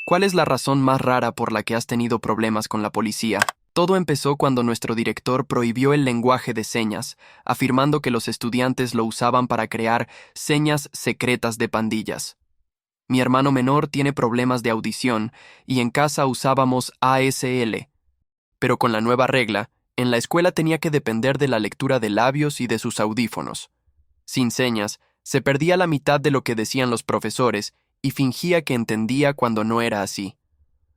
¿Cuál es la razón más rara por la que has tenido problemas con la policía? Todo empezó cuando nuestro director prohibió el lenguaje de señas, afirmando que los estudiantes lo usaban para crear señas secretas de pandillas. Mi hermano menor tiene problemas de audición y en casa usábamos ASL, pero con la nueva regla, en la escuela tenía que depender de la lectura de labios y de sus audífonos. Sin señas, se perdía la mitad de lo que decían los profesores y fingía que entendía cuando no era así.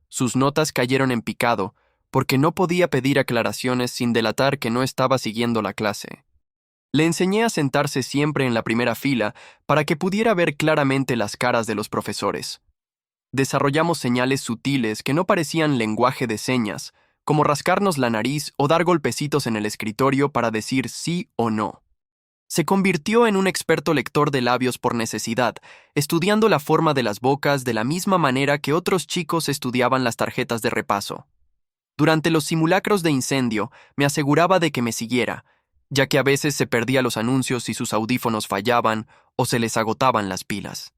Sus notas cayeron en picado, porque no podía pedir aclaraciones sin delatar que no estaba siguiendo la clase. Le enseñé a sentarse siempre en la primera fila para que pudiera ver claramente las caras de los profesores. Desarrollamos señales sutiles que no parecían lenguaje de señas, como rascarnos la nariz o dar golpecitos en el escritorio para decir sí o no. Se convirtió en un experto lector de labios por necesidad, estudiando la forma de las bocas de la misma manera que otros chicos estudiaban las tarjetas de repaso. Durante los simulacros de incendio, me aseguraba de que me siguiera, ya que a veces se perdía los anuncios y sus audífonos fallaban o se les agotaban las pilas.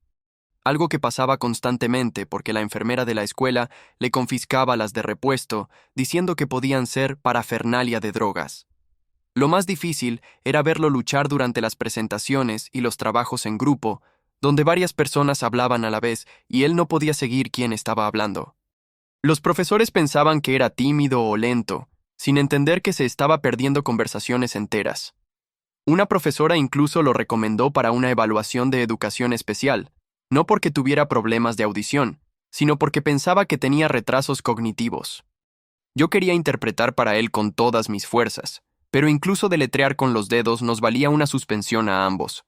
Algo que pasaba constantemente porque la enfermera de la escuela le confiscaba las de repuesto, diciendo que podían ser parafernalia de drogas. Lo más difícil era verlo luchar durante las presentaciones y los trabajos en grupo, donde varias personas hablaban a la vez y él no podía seguir quién estaba hablando. Los profesores pensaban que era tímido o lento, sin entender que se estaba perdiendo conversaciones enteras. Una profesora incluso lo recomendó para una evaluación de educación especial, no porque tuviera problemas de audición, sino porque pensaba que tenía retrasos cognitivos. Yo quería interpretar para él con todas mis fuerzas, pero incluso deletrear con los dedos nos valía una suspensión a ambos.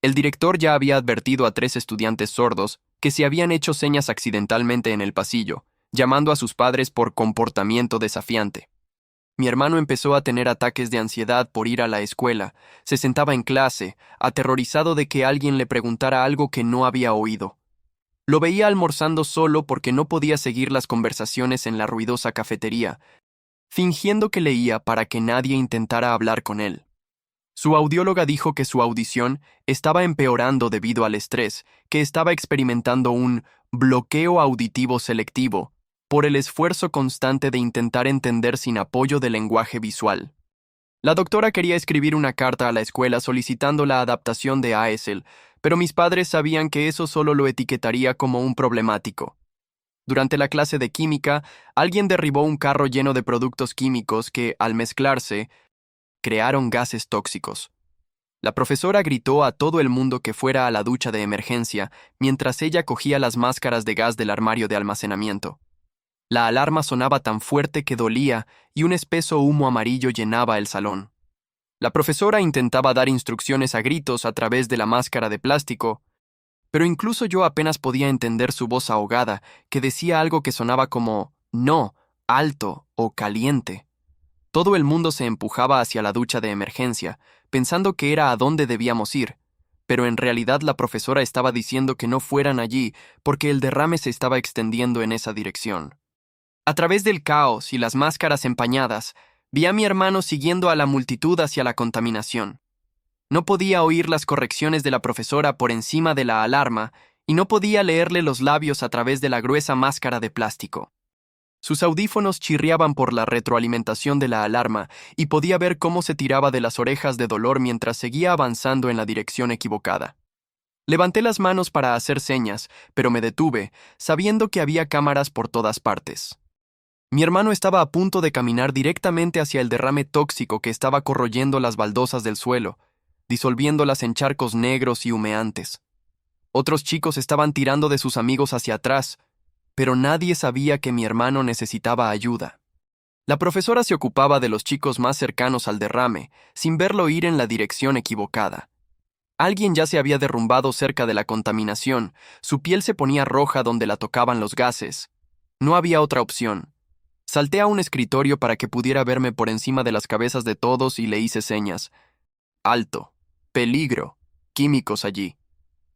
El director ya había advertido a 3 estudiantes sordos que se habían hecho señas accidentalmente en el pasillo, llamando a sus padres por comportamiento desafiante. Mi hermano empezó a tener ataques de ansiedad por ir a la escuela. Se sentaba en clase, aterrorizado de que alguien le preguntara algo que no había oído. Lo veía almorzando solo porque no podía seguir las conversaciones en la ruidosa cafetería, fingiendo que leía para que nadie intentara hablar con él. Su audióloga dijo que su audición estaba empeorando debido al estrés, que estaba experimentando un bloqueo auditivo selectivo por el esfuerzo constante de intentar entender sin apoyo del lenguaje visual. La doctora quería escribir una carta a la escuela solicitando la adaptación de ASL, pero mis padres sabían que eso solo lo etiquetaría como un problemático. Durante la clase de química, alguien derribó un carro lleno de productos químicos que, al mezclarse, crearon gases tóxicos. La profesora gritó a todo el mundo que fuera a la ducha de emergencia mientras ella cogía las máscaras de gas del armario de almacenamiento. La alarma sonaba tan fuerte que dolía y un espeso humo amarillo llenaba el salón. La profesora intentaba dar instrucciones a gritos a través de la máscara de plástico, pero incluso yo apenas podía entender su voz ahogada, que decía algo que sonaba como no, alto o caliente. Todo el mundo se empujaba hacia la ducha de emergencia, pensando que era a dónde debíamos ir, pero en realidad la profesora estaba diciendo que no fueran allí porque el derrame se estaba extendiendo en esa dirección. A través del caos y las máscaras empañadas, vi a mi hermano siguiendo a la multitud hacia la contaminación. No podía oír las correcciones de la profesora por encima de la alarma y no podía leerle los labios a través de la gruesa máscara de plástico. Sus audífonos chirriaban por la retroalimentación de la alarma y podía ver cómo se tiraba de las orejas de dolor mientras seguía avanzando en la dirección equivocada. Levanté las manos para hacer señas, pero me detuve, sabiendo que había cámaras por todas partes. Mi hermano estaba a punto de caminar directamente hacia el derrame tóxico que estaba corroyendo las baldosas del suelo, disolviéndolas en charcos negros y humeantes. Otros chicos estaban tirando de sus amigos hacia atrás, pero nadie sabía que mi hermano necesitaba ayuda. La profesora se ocupaba de los chicos más cercanos al derrame, sin verlo ir en la dirección equivocada. Alguien ya se había derrumbado cerca de la contaminación, su piel se ponía roja donde la tocaban los gases. No había otra opción. Salté a un escritorio para que pudiera verme por encima de las cabezas de todos y le hice señas. Alto. Peligro. Químicos allí.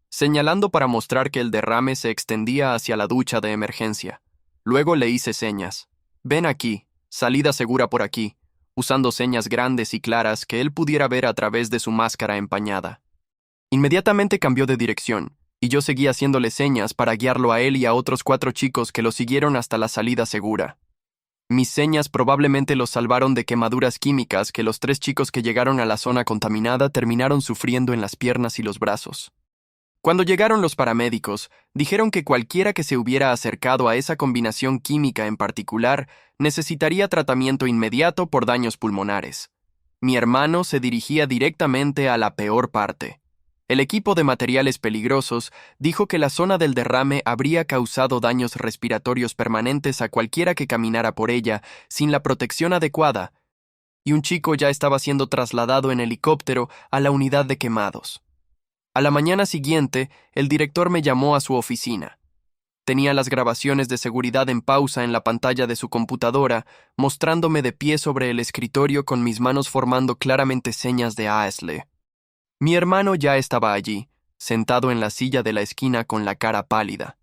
Señalando para mostrar que el derrame se extendía hacia la ducha de emergencia. Luego le hice señas. Ven aquí. Salida segura por aquí. Usando señas grandes y claras que él pudiera ver a través de su máscara empañada. Inmediatamente cambió de dirección, y yo seguí haciéndole señas para guiarlo a él y a otros 4 chicos que lo siguieron hasta la salida segura. Mis señas probablemente los salvaron de quemaduras químicas que los 3 chicos que llegaron a la zona contaminada terminaron sufriendo en las piernas y los brazos. Cuando llegaron los paramédicos, dijeron que cualquiera que se hubiera acercado a esa combinación química en particular necesitaría tratamiento inmediato por daños pulmonares. Mi hermano se dirigía directamente a la peor parte. El equipo de materiales peligrosos dijo que la zona del derrame habría causado daños respiratorios permanentes a cualquiera que caminara por ella sin la protección adecuada, y un chico ya estaba siendo trasladado en helicóptero a la unidad de quemados. A la mañana siguiente, el director me llamó a su oficina. Tenía las grabaciones de seguridad en pausa en la pantalla de su computadora, mostrándome de pie sobre el escritorio con mis manos formando claramente señas de Aesle. Mi hermano ya estaba allí, sentado en la silla de la esquina con la cara pálida.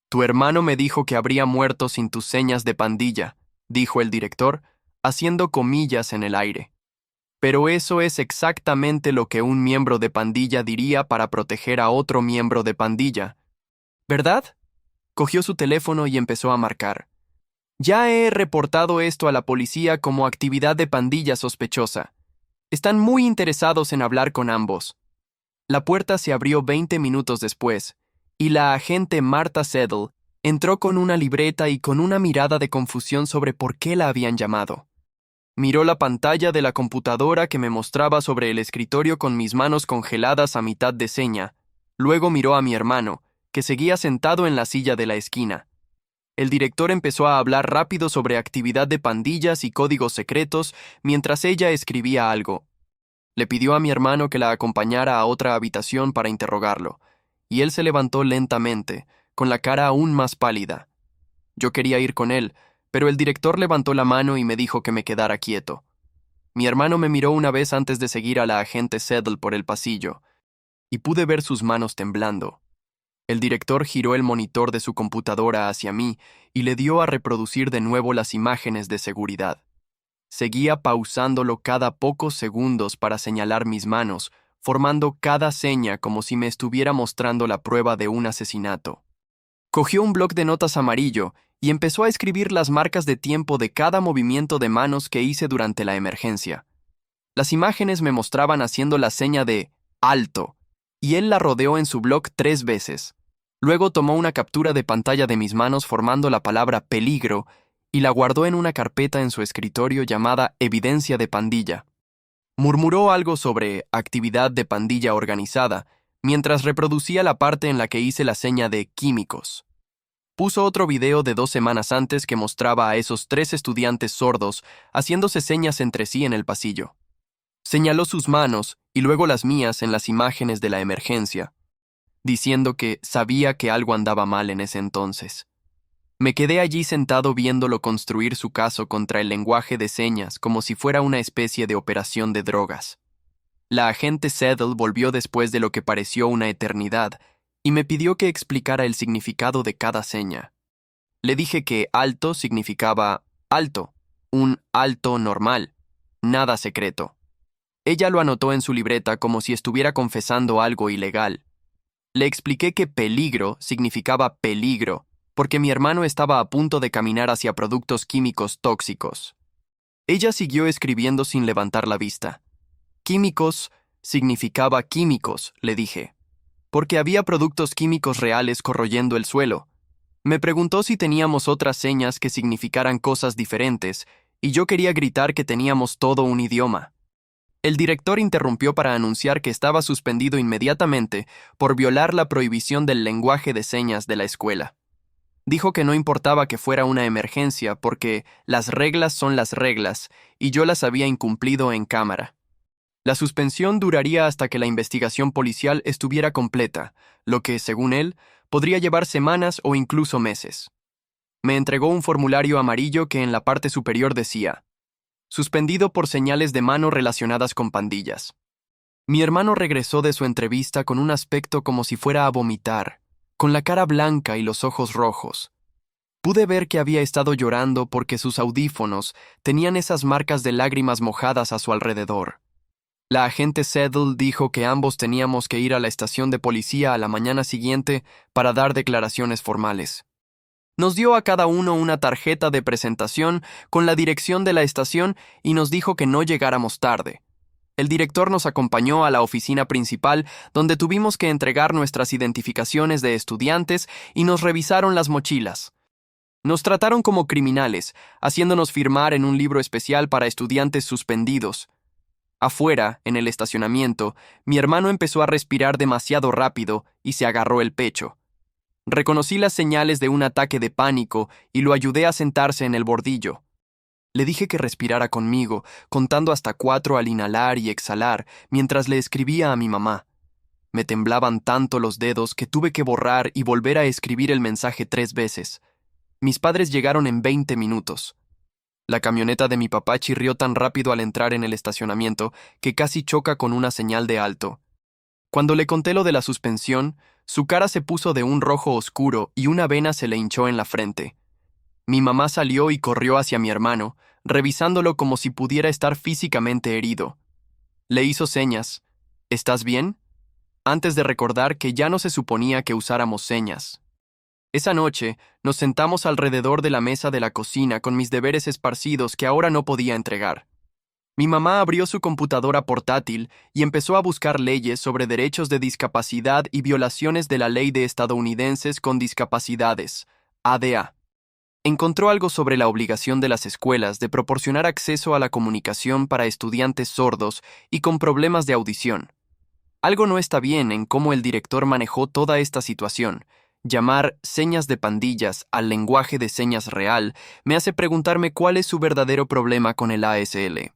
«Tu hermano me dijo que habría muerto sin tus señas de pandilla», dijo el director, haciendo comillas en el aire. «Pero eso es exactamente lo que un miembro de pandilla diría para proteger a otro miembro de pandilla. ¿Verdad?». Cogió su teléfono y empezó a marcar. «Ya he reportado esto a la policía como actividad de pandilla sospechosa. Están muy interesados en hablar con ambos». La puerta se abrió 20 minutos después, y la agente Martha Settle entró con una libreta y con una mirada de confusión sobre por qué la habían llamado. Miró la pantalla de la computadora que me mostraba sobre el escritorio con mis manos congeladas a mitad de seña. Luego miró a mi hermano, que seguía sentado en la silla de la esquina. El director empezó a hablar rápido sobre actividad de pandillas y códigos secretos mientras ella escribía algo. Le pidió a mi hermano que la acompañara a otra habitación para interrogarlo, y él se levantó lentamente, con la cara aún más pálida. Yo quería ir con él, pero el director levantó la mano y me dijo que me quedara quieto. Mi hermano me miró una vez antes de seguir a la agente Settle por el pasillo, y pude ver sus manos temblando. El director giró el monitor de su computadora hacia mí y le dio a reproducir de nuevo las imágenes de seguridad. Seguía pausándolo cada pocos segundos para señalar mis manos, formando cada seña como si me estuviera mostrando la prueba de un asesinato. Cogió un bloc de notas amarillo y empezó a escribir las marcas de tiempo de cada movimiento de manos que hice durante la emergencia. Las imágenes me mostraban haciendo la seña de «alto», y él la rodeó en su bloc 3 veces. Luego tomó una captura de pantalla de mis manos formando la palabra «peligro» y la guardó en una carpeta en su escritorio llamada «evidencia de pandilla». Murmuró algo sobre «actividad de pandilla organizada», mientras reproducía la parte en la que hice la seña de «químicos». Puso otro video de 2 semanas antes que mostraba a esos 3 estudiantes sordos haciéndose señas entre sí en el pasillo. Señaló sus manos y luego las mías en las imágenes de la emergencia, diciendo que sabía que algo andaba mal en ese entonces. Me quedé allí sentado viéndolo construir su caso contra el lenguaje de señas como si fuera una especie de operación de drogas. La agente Settle volvió después de lo que pareció una eternidad y me pidió que explicara el significado de cada seña. Le dije que alto significaba alto, un alto normal, nada secreto. Ella lo anotó en su libreta como si estuviera confesando algo ilegal. Le expliqué que peligro significaba peligro, porque mi hermano estaba a punto de caminar hacia productos químicos tóxicos. Ella siguió escribiendo sin levantar la vista. Químicos significaba químicos, le dije, porque había productos químicos reales corroyendo el suelo. Me preguntó si teníamos otras señas que significaran cosas diferentes, y yo quería gritar que teníamos todo un idioma. El director interrumpió para anunciar que estaba suspendido inmediatamente por violar la prohibición del lenguaje de señas de la escuela. Dijo que no importaba que fuera una emergencia porque las reglas son las reglas y yo las había incumplido en cámara. La suspensión duraría hasta que la investigación policial estuviera completa, lo que, según él, podría llevar semanas o incluso meses. Me entregó un formulario amarillo que en la parte superior decía: suspendido por señales de mano relacionadas con pandillas. Mi hermano regresó de su entrevista con un aspecto como si fuera a vomitar, con la cara blanca y los ojos rojos. Pude ver que había estado llorando porque sus audífonos tenían esas marcas de lágrimas mojadas a su alrededor. La agente Settle dijo que ambos teníamos que ir a la estación de policía a la mañana siguiente para dar declaraciones formales. Nos dio a cada uno una tarjeta de presentación con la dirección de la estación y nos dijo que no llegáramos tarde. El director nos acompañó a la oficina principal, donde tuvimos que entregar nuestras identificaciones de estudiantes y nos revisaron las mochilas. Nos trataron como criminales, haciéndonos firmar en un libro especial para estudiantes suspendidos. Afuera, en el estacionamiento, mi hermano empezó a respirar demasiado rápido y se agarró el pecho. Reconocí las señales de un ataque de pánico y lo ayudé a sentarse en el bordillo. Le dije que respirara conmigo, contando hasta 4 al inhalar y exhalar, mientras le escribía a mi mamá. Me temblaban tanto los dedos que tuve que borrar y volver a escribir el mensaje 3 veces. Mis padres llegaron en 20 minutos. La camioneta de mi papá chirrió tan rápido al entrar en el estacionamiento que casi choca con una señal de alto. Cuando le conté lo de la suspensión, su cara se puso de un rojo oscuro y una vena se le hinchó en la frente. Mi mamá salió y corrió hacia mi hermano, revisándolo como si pudiera estar físicamente herido. Le hizo señas. ¿Estás bien? Antes de recordar que ya no se suponía que usáramos señas. Esa noche, nos sentamos alrededor de la mesa de la cocina con mis deberes esparcidos que ahora no podía entregar. Mi mamá abrió su computadora portátil y empezó a buscar leyes sobre derechos de discapacidad y violaciones de la Ley de Estadounidenses con Discapacidades, ADA. Encontró algo sobre la obligación de las escuelas de proporcionar acceso a la comunicación para estudiantes sordos y con problemas de audición. Algo no está bien en cómo el director manejó toda esta situación. Llamar señas de pandillas al lenguaje de señas real me hace preguntarme cuál es su verdadero problema con el ASL.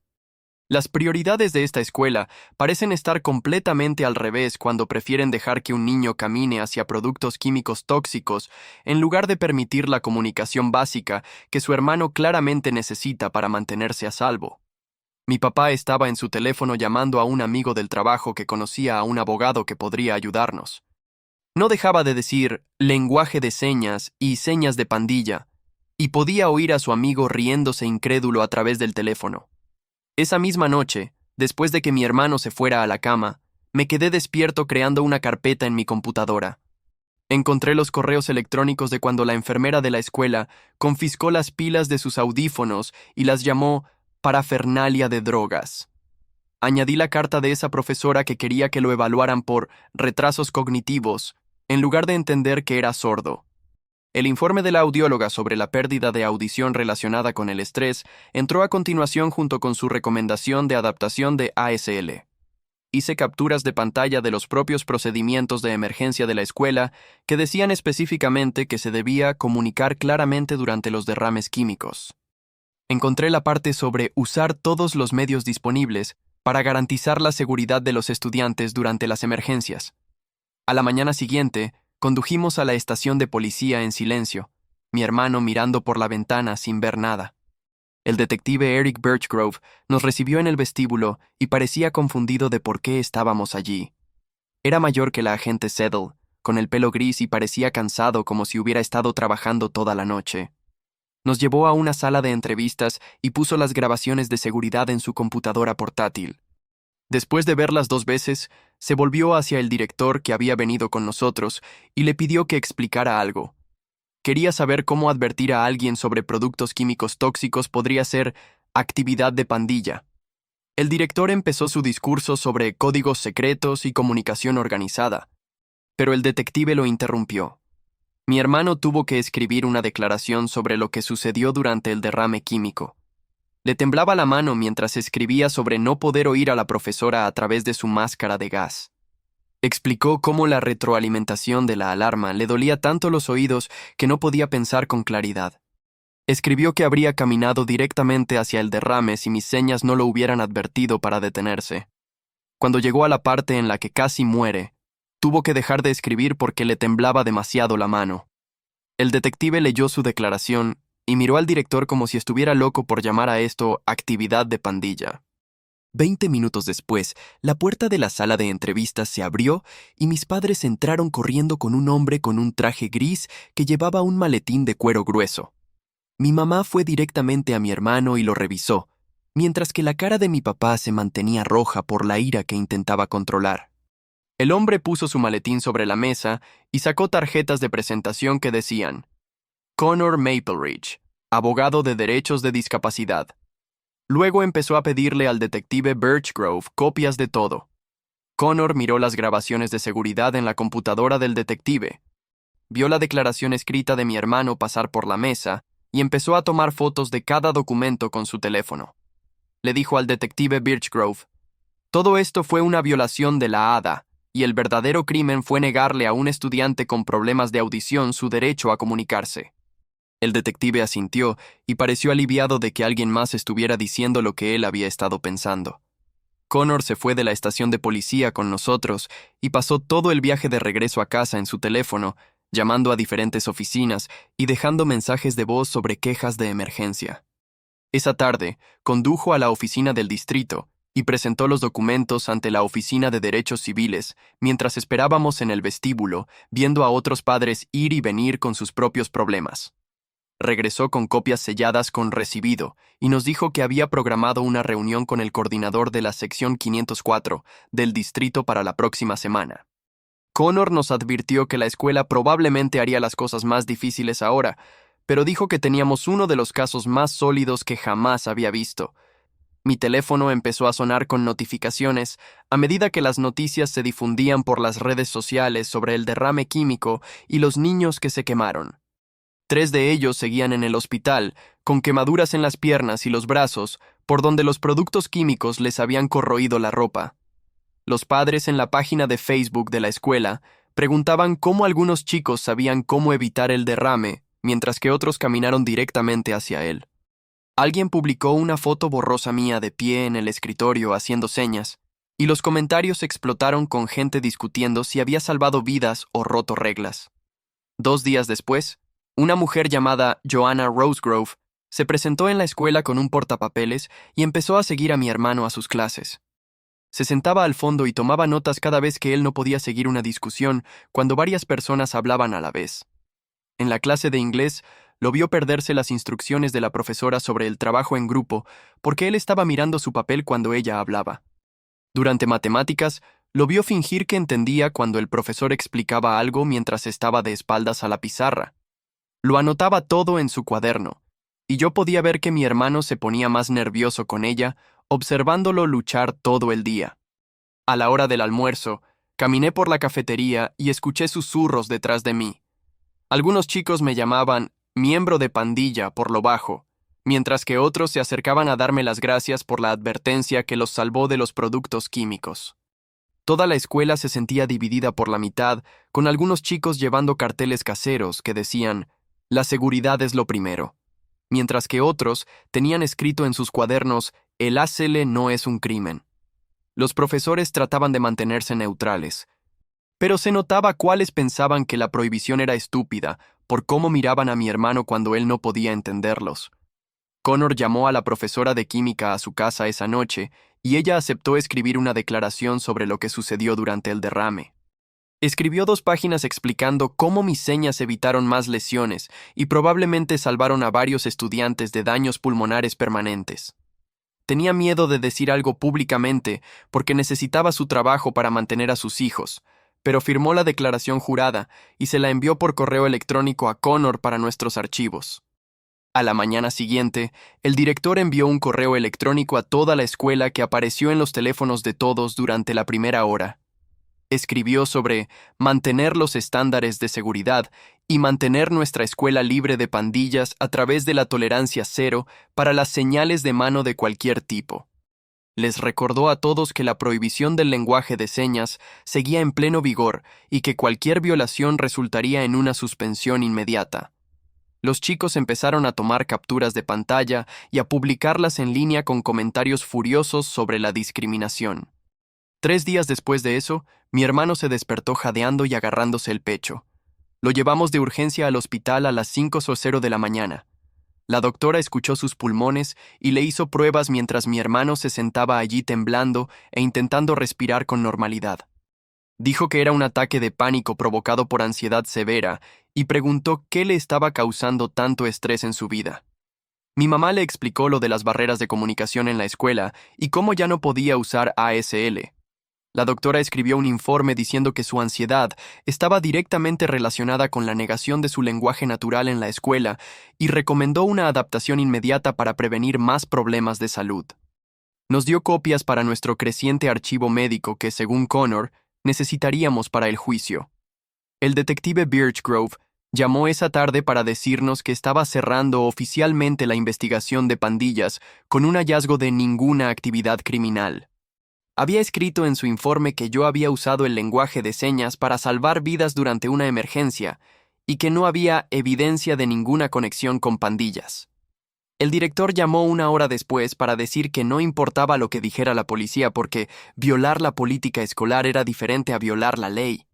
Las prioridades de esta escuela parecen estar completamente al revés cuando prefieren dejar que un niño camine hacia productos químicos tóxicos en lugar de permitir la comunicación básica que su hermano claramente necesita para mantenerse a salvo. Mi papá estaba en su teléfono llamando a un amigo del trabajo que conocía a un abogado que podría ayudarnos. No dejaba de decir lenguaje de señas y señas de pandilla, y podía oír a su amigo riéndose incrédulo a través del teléfono. Esa misma noche, después de que mi hermano se fuera a la cama, me quedé despierto creando una carpeta en mi computadora. Encontré los correos electrónicos de cuando la enfermera de la escuela confiscó las pilas de sus audífonos y las llamó parafernalia de drogas. Añadí la carta de esa profesora que quería que lo evaluaran por retrasos cognitivos, en lugar de entender que era sordo. El informe de la audióloga sobre la pérdida de audición relacionada con el estrés entró a continuación junto con su recomendación de adaptación de ASL. Hice capturas de pantalla de los propios procedimientos de emergencia de la escuela que decían específicamente que se debía comunicar claramente durante los derrames químicos. Encontré la parte sobre usar todos los medios disponibles para garantizar la seguridad de los estudiantes durante las emergencias. A la mañana siguiente, condujimos a la estación de policía en silencio, mi hermano mirando por la ventana sin ver nada. El detective Eric Birchgrove nos recibió en el vestíbulo y parecía confundido de por qué estábamos allí. Era mayor que la agente Settle, con el pelo gris y parecía cansado como si hubiera estado trabajando toda la noche. Nos llevó a una sala de entrevistas y puso las grabaciones de seguridad en su computadora portátil. Después de verlas 2 veces, se volvió hacia el director que había venido con nosotros y le pidió que explicara algo. Quería saber cómo advertir a alguien sobre productos químicos tóxicos podría ser actividad de pandilla. El director empezó su discurso sobre códigos secretos y comunicación organizada, pero el detective lo interrumpió. Mi hermano tuvo que escribir una declaración sobre lo que sucedió durante el derrame químico. Le temblaba la mano mientras escribía sobre no poder oír a la profesora a través de su máscara de gas. Explicó cómo la retroalimentación de la alarma le dolía tanto los oídos que no podía pensar con claridad. Escribió que habría caminado directamente hacia el derrame si mis señas no lo hubieran advertido para detenerse. Cuando llegó a la parte en la que casi muere, tuvo que dejar de escribir porque le temblaba demasiado la mano. El detective leyó su declaración y miró al director como si estuviera loco por llamar a esto actividad de pandilla. 20 minutos después, la puerta de la sala de entrevistas se abrió y mis padres entraron corriendo con un hombre con un traje gris que llevaba un maletín de cuero grueso. Mi mamá fue directamente a mi hermano y lo revisó. mientras que la cara de mi papá se mantenía roja por la ira que intentaba controlar. El hombre puso su maletín sobre la mesa y sacó tarjetas de presentación que decían: Connor Mapleridge, abogado de derechos de discapacidad. Luego empezó a pedirle al detective Birchgrove copias de todo. Connor miró las grabaciones de seguridad en la computadora del detective, vio la declaración escrita de mi hermano pasar por la mesa y empezó a tomar fotos de cada documento con su teléfono. Le dijo al detective Birchgrove: todo esto fue una violación de la ADA, y el verdadero crimen fue negarle a un estudiante con problemas de audición su derecho a comunicarse. El detective asintió y pareció aliviado de que alguien más estuviera diciendo lo que él había estado pensando. Connor se fue de la estación de policía con nosotros y pasó todo el viaje de regreso a casa en su teléfono, llamando a diferentes oficinas y dejando mensajes de voz sobre quejas de emergencia. Esa tarde, condujo a la oficina del distrito y presentó los documentos ante la Oficina de Derechos Civiles mientras esperábamos en el vestíbulo, viendo a otros padres ir y venir con sus propios problemas. Regresó con copias selladas con recibido y nos dijo que había programado una reunión con el coordinador de la sección 504 del distrito para la próxima semana. Connor nos advirtió que la escuela probablemente haría las cosas más difíciles ahora, pero dijo que teníamos uno de los casos más sólidos que jamás había visto. Mi teléfono empezó a sonar con notificaciones a medida que las noticias se difundían por las redes sociales sobre el derrame químico y los niños que se quemaron. 3 de ellos seguían en el hospital, con quemaduras en las piernas y los brazos, por donde los productos químicos les habían corroído la ropa. Los padres en la página de Facebook de la escuela preguntaban cómo algunos chicos sabían cómo evitar el derrame, mientras que otros caminaron directamente hacia él. Alguien publicó una foto borrosa mía de pie en el escritorio haciendo señas, y los comentarios explotaron con gente discutiendo si había salvado vidas o roto reglas. 2 días después, una mujer llamada Joanna Rosegrove se presentó en la escuela con un portapapeles y empezó a seguir a mi hermano a sus clases. Se sentaba al fondo y tomaba notas cada vez que él no podía seguir una discusión cuando varias personas hablaban a la vez. En la clase de inglés, lo vio perderse las instrucciones de la profesora sobre el trabajo en grupo porque él estaba mirando su papel cuando ella hablaba. Durante matemáticas, lo vio fingir que entendía cuando el profesor explicaba algo mientras estaba de espaldas a la pizarra. Lo anotaba todo en su cuaderno, y yo podía ver que mi hermano se ponía más nervioso con ella, observándolo luchar todo el día. A la hora del almuerzo, caminé por la cafetería y escuché susurros detrás de mí. Algunos chicos me llamaban miembro de pandilla por lo bajo, mientras que otros se acercaban a darme las gracias por la advertencia que los salvó de los productos químicos. Toda la escuela se sentía dividida por la mitad, con algunos chicos llevando carteles caseros que decían: la seguridad es lo primero, mientras que otros tenían escrito en sus cuadernos: el ACL no es un crimen. Los profesores trataban de mantenerse neutrales, pero se notaba cuáles pensaban que la prohibición era estúpida por cómo miraban a mi hermano cuando él no podía entenderlos. Connor llamó a la profesora de química a su casa esa noche y ella aceptó escribir una declaración sobre lo que sucedió durante el derrame. Escribió 2 páginas explicando cómo mis señas evitaron más lesiones y probablemente salvaron a varios estudiantes de daños pulmonares permanentes. Tenía miedo de decir algo públicamente porque necesitaba su trabajo para mantener a sus hijos, pero firmó la declaración jurada y se la envió por correo electrónico a Connor para nuestros archivos. A la mañana siguiente, el director envió un correo electrónico a toda la escuela que apareció en los teléfonos de todos durante la primera hora. Escribió sobre mantener los estándares de seguridad y mantener nuestra escuela libre de pandillas a través de la tolerancia cero para las señales de mano de cualquier tipo. Les recordó a todos que la prohibición del lenguaje de señas seguía en pleno vigor y que cualquier violación resultaría en una suspensión inmediata. Los chicos empezaron a tomar capturas de pantalla y a publicarlas en línea con comentarios furiosos sobre la discriminación. 3 días después de eso, mi hermano se despertó jadeando y agarrándose el pecho. Lo llevamos de urgencia al hospital a las 5:00 de la mañana. La doctora escuchó sus pulmones y le hizo pruebas mientras mi hermano se sentaba allí temblando e intentando respirar con normalidad. Dijo que era un ataque de pánico provocado por ansiedad severa y preguntó qué le estaba causando tanto estrés en su vida. Mi mamá le explicó lo de las barreras de comunicación en la escuela y cómo ya no podía usar ASL. La doctora escribió un informe diciendo que su ansiedad estaba directamente relacionada con la negación de su lenguaje natural en la escuela y recomendó una adaptación inmediata para prevenir más problemas de salud. Nos dio copias para nuestro creciente archivo médico que, según Connor, necesitaríamos para el juicio. El detective Birchgrove llamó esa tarde para decirnos que estaba cerrando oficialmente la investigación de pandillas con un hallazgo de ninguna actividad criminal. Había escrito en su informe que yo había usado el lenguaje de señas para salvar vidas durante una emergencia y que no había evidencia de ninguna conexión con pandillas. El director llamó una hora después para decir que no importaba lo que dijera la policía porque violar la política escolar era diferente a violar la ley.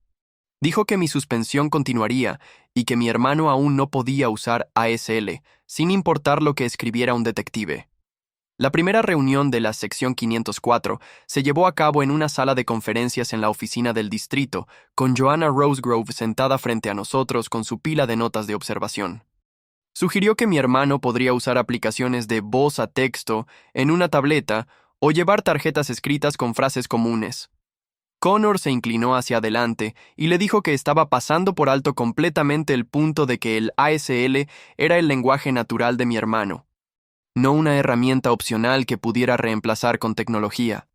Dijo que mi suspensión continuaría y que mi hermano aún no podía usar ASL, sin importar lo que escribiera un detective. La primera reunión de la sección 504 se llevó a cabo en una sala de conferencias en la oficina del distrito, con Joanna Rosegrove sentada frente a nosotros con su pila de notas de observación. Sugirió que mi hermano podría usar aplicaciones de voz a texto en una tableta o llevar tarjetas escritas con frases comunes. Connor se inclinó hacia adelante y le dijo que estaba pasando por alto completamente el punto de que el ASL era el lenguaje natural de mi hermano, no una herramienta opcional que pudiera reemplazar con tecnología.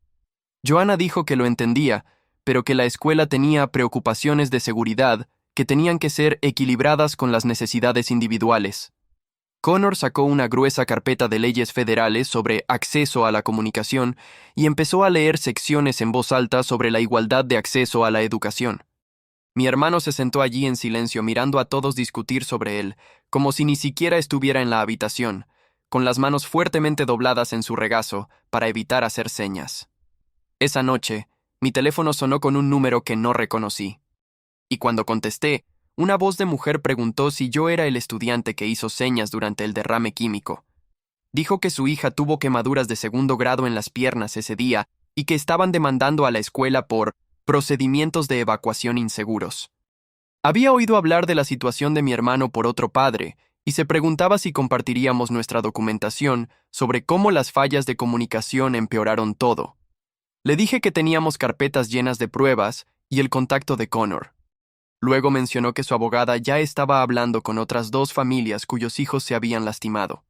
Joanna dijo que lo entendía, pero que la escuela tenía preocupaciones de seguridad que tenían que ser equilibradas con las necesidades individuales. Connor sacó una gruesa carpeta de leyes federales sobre acceso a la comunicación y empezó a leer secciones en voz alta sobre la igualdad de acceso a la educación. Mi hermano se sentó allí en silencio mirando a todos discutir sobre él, como si ni siquiera estuviera en la habitación, con las manos fuertemente dobladas en su regazo para evitar hacer señas. Esa noche, mi teléfono sonó con un número que no reconocí. Y cuando contesté, una voz de mujer preguntó si yo era el estudiante que hizo señas durante el derrame químico. Dijo que su hija tuvo quemaduras de 2º grado en las piernas ese día y que estaban demandando a la escuela por procedimientos de evacuación inseguros. Había oído hablar de la situación de mi hermano por otro padre y se preguntaba si compartiríamos nuestra documentación sobre cómo las fallas de comunicación empeoraron todo. Le dije que teníamos carpetas llenas de pruebas y el contacto de Connor. Luego mencionó que su abogada ya estaba hablando con otras 2 familias cuyos hijos se habían lastimado.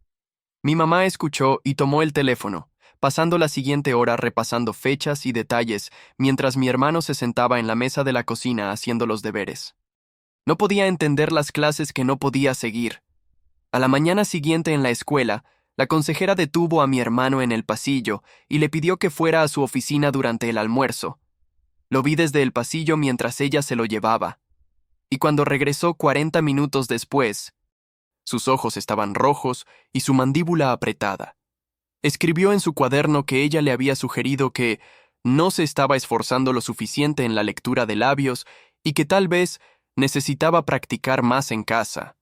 Mi mamá escuchó y tomó el teléfono, pasando la siguiente hora repasando fechas y detalles mientras mi hermano se sentaba en la mesa de la cocina haciendo los deberes. No podía entender las clases que no podía seguir. A la mañana siguiente en la escuela, la consejera detuvo a mi hermano en el pasillo y le pidió que fuera a su oficina durante el almuerzo. Lo vi desde el pasillo mientras ella se lo llevaba. Y cuando regresó 40 minutos después, sus ojos estaban rojos y su mandíbula apretada. Escribió en su cuaderno que ella le había sugerido que no se estaba esforzando lo suficiente en la lectura de labios y que tal vez necesitaba practicar más en casa,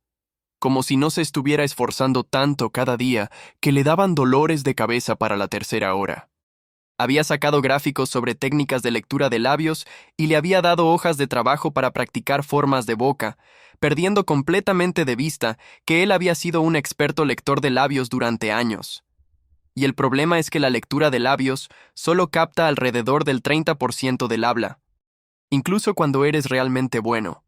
como si no se estuviera esforzando tanto cada día que le daban dolores de cabeza para la 3ª hora. Había sacado gráficos sobre técnicas de lectura de labios y le había dado hojas de trabajo para practicar formas de boca, perdiendo completamente de vista que él había sido un experto lector de labios durante años. Y el problema es que la lectura de labios solo capta alrededor del 30% del habla, incluso cuando eres realmente bueno.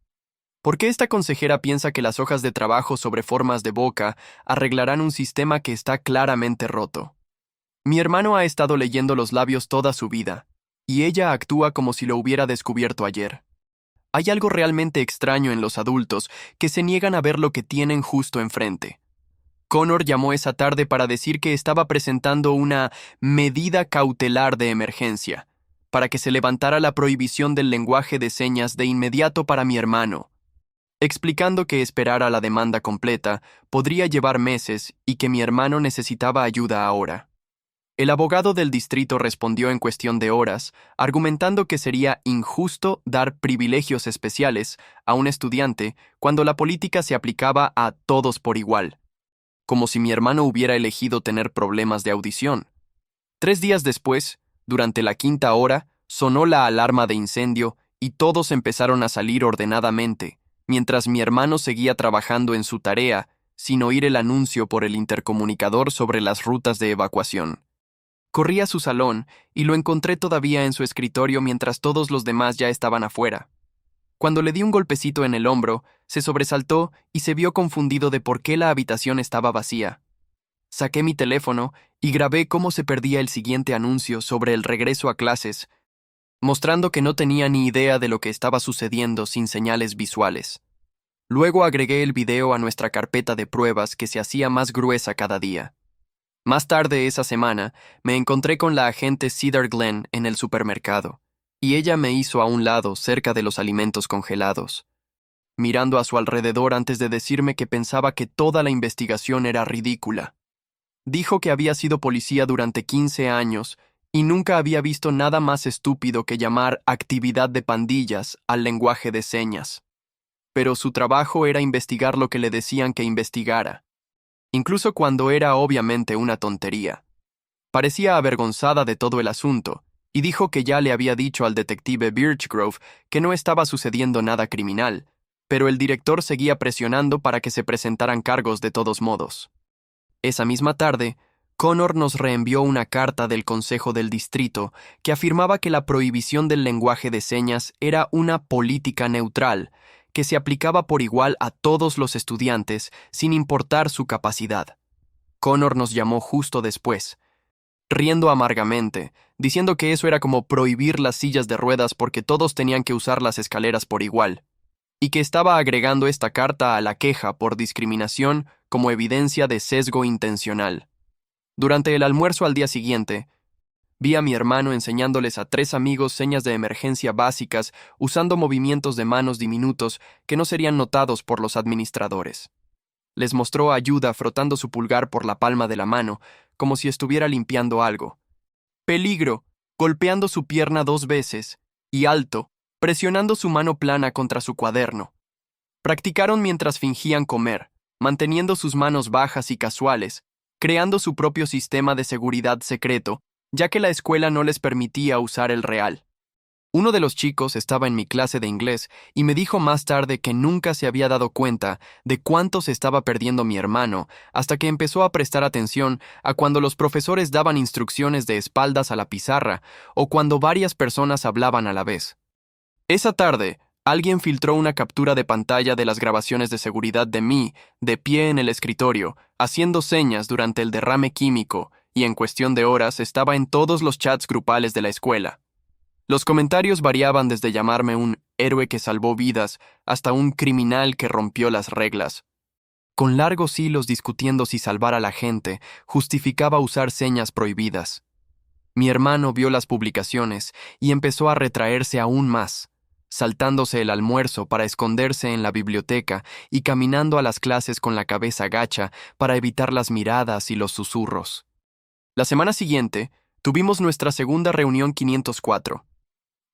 ¿Por qué esta consejera piensa que las hojas de trabajo sobre formas de boca arreglarán un sistema que está claramente roto? Mi hermano ha estado leyendo los labios toda su vida, y ella actúa como si lo hubiera descubierto ayer. Hay algo realmente extraño en los adultos que se niegan a ver lo que tienen justo enfrente. Connor llamó esa tarde para decir que estaba presentando una medida cautelar de emergencia, para que se levantara la prohibición del lenguaje de señas de inmediato para mi hermano, explicando que esperar a la demanda completa podría llevar meses y que mi hermano necesitaba ayuda ahora. El abogado del distrito respondió en cuestión de horas, argumentando que sería injusto dar privilegios especiales a un estudiante cuando la política se aplicaba a todos por igual, como si mi hermano hubiera elegido tener problemas de audición. 3 días después, durante la 5ª hora, sonó la alarma de incendio y todos empezaron a salir ordenadamente, mientras mi hermano seguía trabajando en su tarea sin oír el anuncio por el intercomunicador sobre las rutas de evacuación. Corrí a su salón y lo encontré todavía en su escritorio mientras todos los demás ya estaban afuera. Cuando le di un golpecito en el hombro, se sobresaltó y se vio confundido de por qué la habitación estaba vacía. Saqué mi teléfono y grabé cómo se perdía el siguiente anuncio sobre el regreso a clases, mostrando que no tenía ni idea de lo que estaba sucediendo sin señales visuales. Luego agregué el video a nuestra carpeta de pruebas que se hacía más gruesa cada día. Más tarde esa semana, me encontré con la agente Cedar Glenn en el supermercado, y ella me hizo a un lado cerca de los alimentos congelados, mirando a su alrededor antes de decirme que pensaba que toda la investigación era ridícula. Dijo que había sido policía durante 15 años y nunca había visto nada más estúpido que llamar actividad de pandillas al lenguaje de señas. Pero su trabajo era investigar lo que le decían que investigara, incluso cuando era obviamente una tontería. Parecía avergonzada de todo el asunto, y dijo que ya le había dicho al detective Birchgrove que no estaba sucediendo nada criminal, pero el director seguía presionando para que se presentaran cargos de todos modos. Esa misma tarde, Connor nos reenvió una carta del Consejo del Distrito que afirmaba que la prohibición del lenguaje de señas era una política neutral, que se aplicaba por igual a todos los estudiantes, sin importar su capacidad. Connor nos llamó justo después, riendo amargamente, diciendo que eso era como prohibir las sillas de ruedas porque todos tenían que usar las escaleras por igual, y que estaba agregando esta carta a la queja por discriminación como evidencia de sesgo intencional. Durante el almuerzo al día siguiente, vi a mi hermano enseñándoles a 3 amigos señas de emergencia básicas usando movimientos de manos diminutos que no serían notados por los administradores. Les mostró ayuda frotando su pulgar por la palma de la mano, como si estuviera limpiando algo. Peligro, golpeando su pierna 2 veces, y alto, presionando su mano plana contra su cuaderno. Practicaron mientras fingían comer, manteniendo sus manos bajas y casuales, creando su propio sistema de seguridad secreto, ya que la escuela no les permitía usar el real. Uno de los chicos estaba en mi clase de inglés y me dijo más tarde que nunca se había dado cuenta de cuánto se estaba perdiendo mi hermano hasta que empezó a prestar atención a cuando los profesores daban instrucciones de espaldas a la pizarra o cuando varias personas hablaban a la vez. Esa tarde, alguien filtró una captura de pantalla de las grabaciones de seguridad de mí, de pie en el escritorio, haciendo señas durante el derrame químico, y en cuestión de horas estaba en todos los chats grupales de la escuela. Los comentarios variaban desde llamarme un héroe que salvó vidas hasta un criminal que rompió las reglas. Con largos hilos discutiendo si salvar a la gente justificaba usar señas prohibidas. Mi hermano vio las publicaciones y empezó a retraerse aún más, saltándose el almuerzo para esconderse en la biblioteca y caminando a las clases con la cabeza gacha para evitar las miradas y los susurros. La semana siguiente, tuvimos nuestra segunda reunión 504.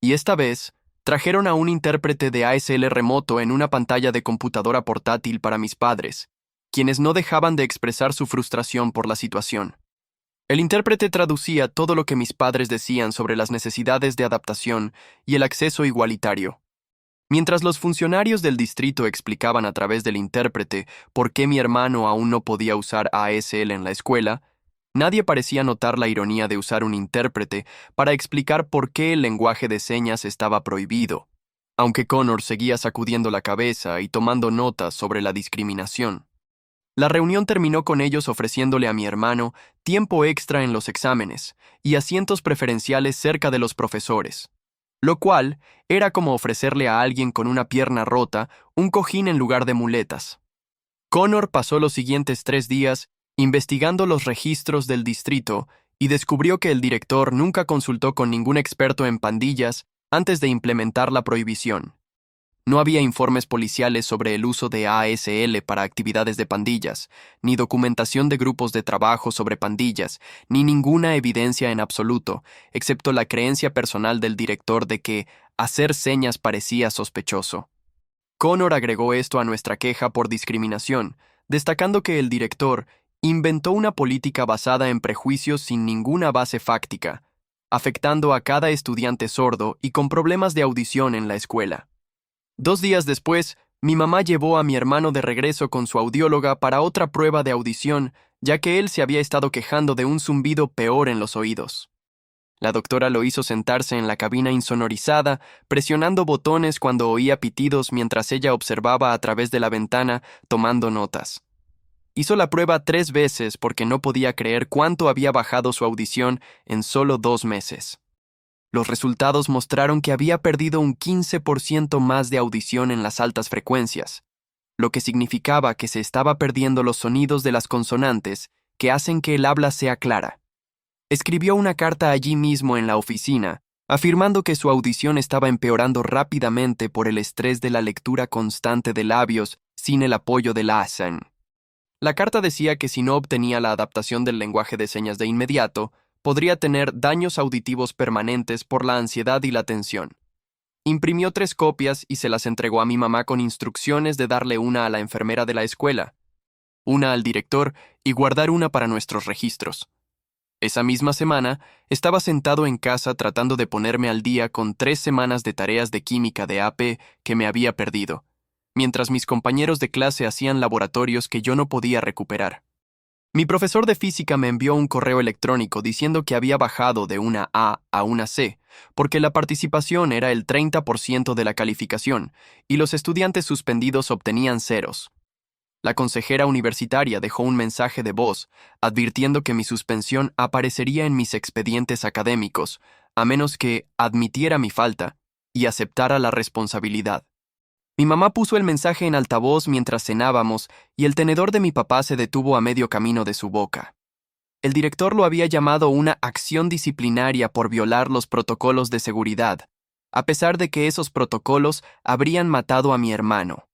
Y esta vez, trajeron a un intérprete de ASL remoto en una pantalla de computadora portátil para mis padres, quienes no dejaban de expresar su frustración por la situación. El intérprete traducía todo lo que mis padres decían sobre las necesidades de adaptación y el acceso igualitario. Mientras los funcionarios del distrito explicaban a través del intérprete por qué mi hermano aún no podía usar ASL en la escuela, nadie parecía notar la ironía de usar un intérprete para explicar por qué el lenguaje de señas estaba prohibido, aunque Connor seguía sacudiendo la cabeza y tomando notas sobre la discriminación. La reunión terminó con ellos ofreciéndole a mi hermano tiempo extra en los exámenes y asientos preferenciales cerca de los profesores, lo cual era como ofrecerle a alguien con una pierna rota un cojín en lugar de muletas. Connor pasó los siguientes 3 días investigando los registros del distrito y descubrió que el director nunca consultó con ningún experto en pandillas antes de implementar la prohibición. No había informes policiales sobre el uso de ASL para actividades de pandillas, ni documentación de grupos de trabajo sobre pandillas, ni ninguna evidencia en absoluto, excepto la creencia personal del director de que hacer señas parecía sospechoso. Connor agregó esto a nuestra queja por discriminación, destacando que el director inventó una política basada en prejuicios sin ninguna base fáctica, afectando a cada estudiante sordo y con problemas de audición en la escuela. 2 días después, Mi mamá llevó a mi hermano de regreso con su audióloga para otra prueba de audición, ya que él se había estado quejando de un zumbido peor en los oídos. La doctora lo hizo sentarse en la cabina insonorizada, presionando botones cuando oía pitidos mientras ella observaba a través de la ventana, tomando notas. Hizo la prueba 3 veces porque no podía creer cuánto había bajado su audición en solo 2 meses. Los resultados mostraron que había perdido un 15% más de audición en las altas frecuencias, lo que significaba que se estaba perdiendo los sonidos de las consonantes que hacen que el habla sea clara. Escribió una carta allí mismo en la oficina, afirmando que su audición estaba empeorando rápidamente por el estrés de la lectura constante de labios sin el apoyo del ASN. La carta decía que si no obtenía la adaptación del lenguaje de señas de inmediato, podría tener daños auditivos permanentes por la ansiedad y la tensión. Imprimió 3 copias y se las entregó a mi mamá con instrucciones de darle una a la enfermera de la escuela, una al director y guardar una para nuestros registros. Esa misma semana, estaba sentado en casa tratando de ponerme al día con 3 semanas de tareas de química de AP que me había perdido, mientras mis compañeros de clase hacían laboratorios que yo no podía recuperar. Mi profesor de física me envió un correo electrónico diciendo que había bajado de una A a una C, porque la participación era el 30% de la calificación y los estudiantes suspendidos obtenían ceros. La consejera universitaria dejó un mensaje de voz, advirtiendo que mi suspensión aparecería en mis expedientes académicos, a menos que admitiera mi falta y aceptara la responsabilidad. Mi mamá puso el mensaje en altavoz mientras cenábamos y el tenedor de mi papá se detuvo a medio camino de su boca. El director lo había llamado una acción disciplinaria por violar los protocolos de seguridad, a pesar de que esos protocolos habrían matado a mi hermano.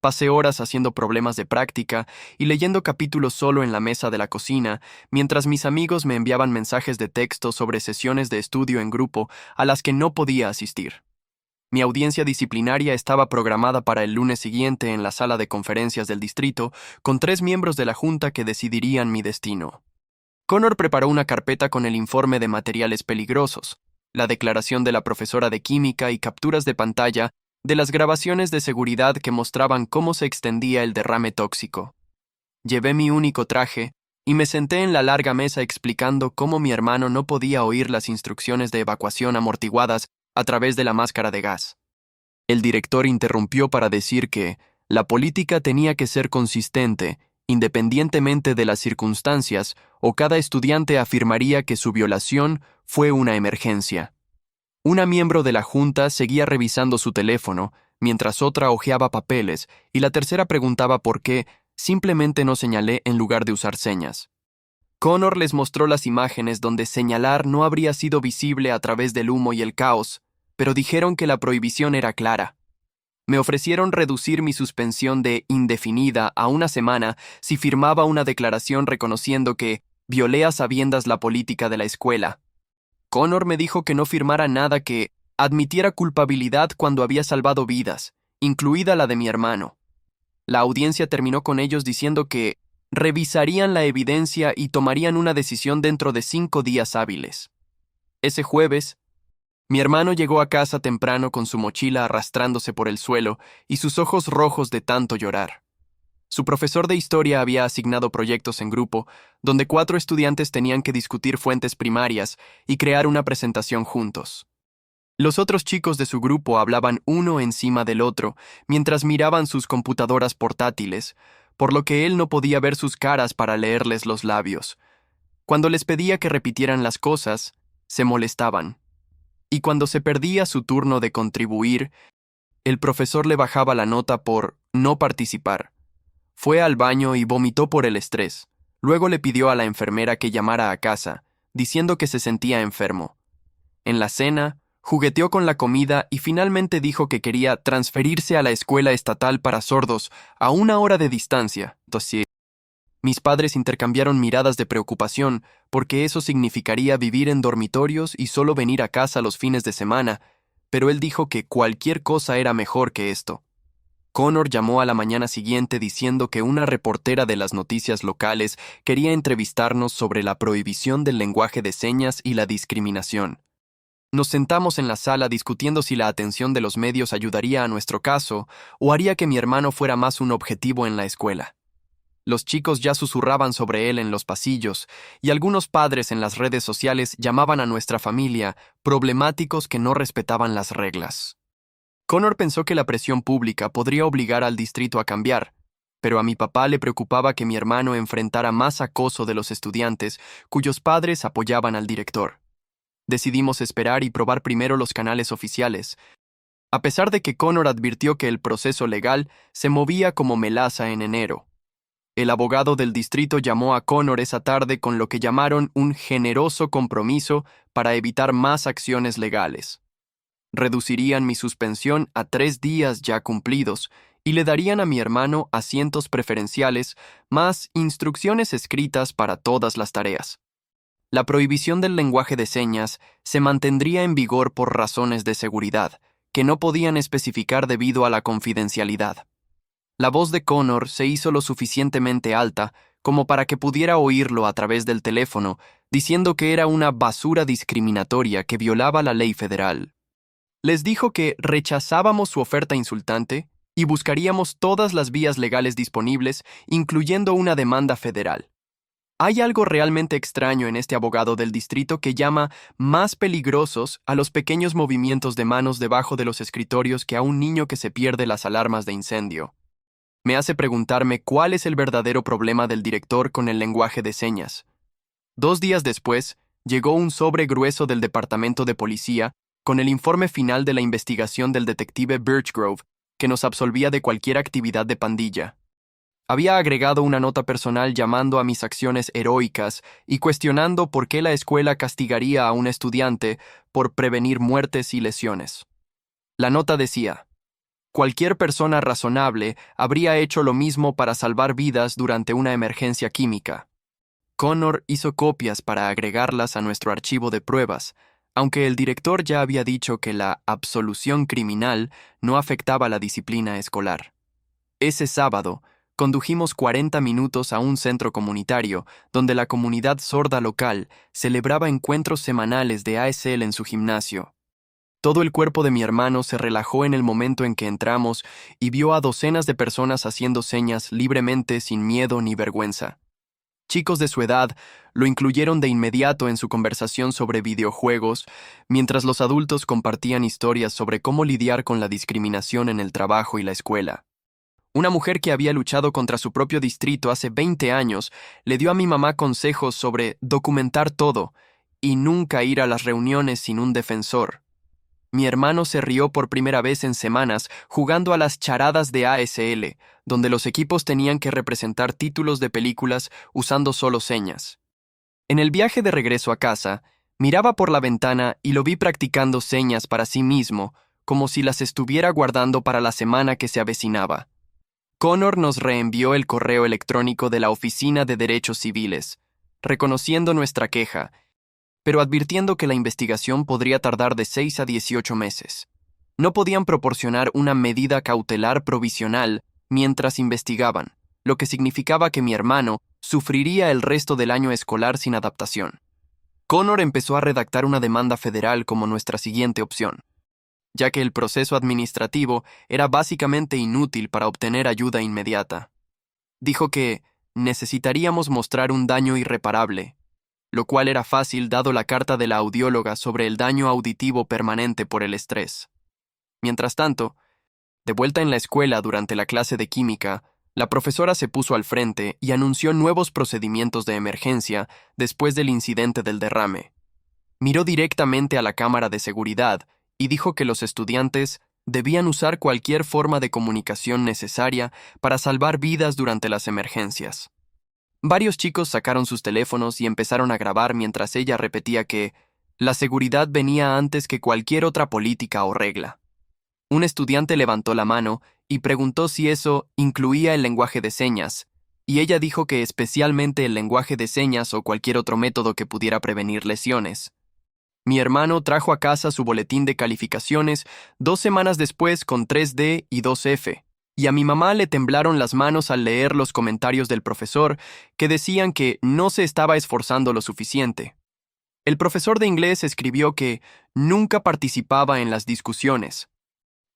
Pasé horas haciendo problemas de práctica y leyendo capítulos solo en la mesa de la cocina, mientras mis amigos me enviaban mensajes de texto sobre sesiones de estudio en grupo a las que no podía asistir. Mi audiencia disciplinaria estaba programada para el lunes siguiente en la sala de conferencias del distrito, con 3 miembros de la junta que decidirían mi destino. Connor preparó una carpeta con el informe de materiales peligrosos, la declaración de la profesora de química y capturas de pantalla de las grabaciones de seguridad que mostraban cómo se extendía el derrame tóxico. Llevé mi único traje y me senté en la larga mesa explicando cómo mi hermano no podía oír las instrucciones de evacuación amortiguadas a través de la máscara de gas. El director interrumpió para decir que la política tenía que ser consistente, independientemente de las circunstancias, o cada estudiante afirmaría que su violación fue una emergencia. Una miembro de la junta seguía revisando su teléfono, mientras otra hojeaba papeles, y la tercera preguntaba por qué simplemente no señalé en lugar de usar señas. Connor les mostró las imágenes donde señalar no habría sido visible a través del humo y el caos, pero dijeron que la prohibición era clara. Me ofrecieron reducir mi suspensión de indefinida a 1 semana si firmaba una declaración reconociendo que violé a sabiendas la política de la escuela. Connor me dijo que no firmara nada que admitiera culpabilidad cuando había salvado vidas, incluida la de mi hermano. La audiencia terminó con ellos diciendo que revisarían la evidencia y tomarían una decisión dentro de 5 días hábiles. Ese jueves, mi hermano llegó a casa temprano con su mochila arrastrándose por el suelo y sus ojos rojos de tanto llorar. Su profesor de historia había asignado proyectos en grupo, donde 4 estudiantes tenían que discutir fuentes primarias y crear una presentación juntos. Los otros chicos de su grupo hablaban uno encima del otro, mientras miraban sus computadoras portátiles, por lo que él no podía ver sus caras para leerles los labios. Cuando les pedía que repitieran las cosas, se molestaban. Y cuando se perdía su turno de contribuir, el profesor le bajaba la nota por no participar. Fue al baño y vomitó por el estrés. Luego le pidió a la enfermera que llamara a casa, diciendo que se sentía enfermo. En la cena, jugueteó con la comida y finalmente dijo que quería transferirse a la escuela estatal para sordos a 1 hora de distancia. Mis padres intercambiaron miradas de preocupación porque eso significaría vivir en dormitorios y solo venir a casa los fines de semana, pero él dijo que cualquier cosa era mejor que esto. Connor llamó a la mañana siguiente diciendo que una reportera de las noticias locales quería entrevistarnos sobre la prohibición del lenguaje de señas y la discriminación. Nos sentamos en la sala discutiendo si la atención de los medios ayudaría a nuestro caso o haría que mi hermano fuera más un objetivo en la escuela. Los chicos ya susurraban sobre él en los pasillos y algunos padres en las redes sociales llamaban a nuestra familia problemáticos que no respetaban las reglas. Connor pensó que la presión pública podría obligar al distrito a cambiar, pero a mi papá le preocupaba que mi hermano enfrentara más acoso de los estudiantes cuyos padres apoyaban al director. Decidimos esperar y probar primero los canales oficiales, a pesar de que Connor advirtió que el proceso legal se movía como melaza en enero. El abogado del distrito llamó a Connor esa tarde con lo que llamaron un generoso compromiso para evitar más acciones legales. Reducirían mi suspensión a 3 días ya cumplidos y le darían a mi hermano asientos preferenciales más instrucciones escritas para todas las tareas. La prohibición del lenguaje de señas se mantendría en vigor por razones de seguridad, que no podían especificar debido a la confidencialidad. La voz de Connor se hizo lo suficientemente alta como para que pudiera oírlo a través del teléfono, diciendo que era una basura discriminatoria que violaba la ley federal. Les dijo que rechazábamos su oferta insultante y buscaríamos todas las vías legales disponibles, incluyendo una demanda federal. Hay algo realmente extraño en este abogado del distrito que llama más peligrosos a los pequeños movimientos de manos debajo de los escritorios que a un niño que se pierde las alarmas de incendio. Me hace preguntarme cuál es el verdadero problema del director con el lenguaje de señas. 2 días después, llegó un sobre grueso del departamento de policía con el informe final de la investigación del detective Birchgrove, que nos absolvía de cualquier actividad de pandilla. Había agregado una nota personal llamando a mis acciones heroicas y cuestionando por qué la escuela castigaría a un estudiante por prevenir muertes y lesiones. La nota decía: cualquier persona razonable habría hecho lo mismo para salvar vidas durante una emergencia química. Connor hizo copias para agregarlas a nuestro archivo de pruebas, aunque el director ya había dicho que la absolución criminal no afectaba la disciplina escolar. Ese sábado, condujimos 40 minutos a un centro comunitario donde la comunidad sorda local celebraba encuentros semanales de ASL en su gimnasio. Todo el cuerpo de mi hermano se relajó en el momento en que entramos y vio a docenas de personas haciendo señas libremente sin miedo ni vergüenza. Chicos de su edad lo incluyeron de inmediato en su conversación sobre videojuegos, mientras los adultos compartían historias sobre cómo lidiar con la discriminación en el trabajo y la escuela. Una mujer que había luchado contra su propio distrito hace 20 años le dio a mi mamá consejos sobre documentar todo y nunca ir a las reuniones sin un defensor. Mi hermano se rió por primera vez en semanas jugando a las charadas de ASL, donde los equipos tenían que representar títulos de películas usando solo señas. En el viaje de regreso a casa, miraba por la ventana y lo vi practicando señas para sí mismo, como si las estuviera guardando para la semana que se avecinaba. Connor nos reenvió el correo electrónico de la Oficina de Derechos Civiles, reconociendo nuestra queja, pero advirtiendo que la investigación podría tardar de 6 a 18 meses. No podían proporcionar una medida cautelar provisional mientras investigaban, lo que significaba que mi hermano sufriría el resto del año escolar sin adaptación. Connor empezó a redactar una demanda federal como nuestra siguiente opción, ya que el proceso administrativo era básicamente inútil para obtener ayuda inmediata. Dijo que necesitaríamos mostrar un daño irreparable, lo cual era fácil dado la carta de la audióloga sobre el daño auditivo permanente por el estrés. Mientras tanto, de vuelta en la escuela durante la clase de química, la profesora se puso al frente y anunció nuevos procedimientos de emergencia después del incidente del derrame. Miró directamente a la cámara de seguridad y dijo que los estudiantes debían usar cualquier forma de comunicación necesaria para salvar vidas durante las emergencias. Varios chicos sacaron sus teléfonos y empezaron a grabar mientras ella repetía que la seguridad venía antes que cualquier otra política o regla. Un estudiante levantó la mano y preguntó si eso incluía el lenguaje de señas, y ella dijo que especialmente el lenguaje de señas o cualquier otro método que pudiera prevenir lesiones. Mi hermano trajo a casa su boletín de calificaciones 2 semanas después con 3D y 2F, y a mi mamá le temblaron las manos al leer los comentarios del profesor que decían que no se estaba esforzando lo suficiente. El profesor de inglés escribió que nunca participaba en las discusiones,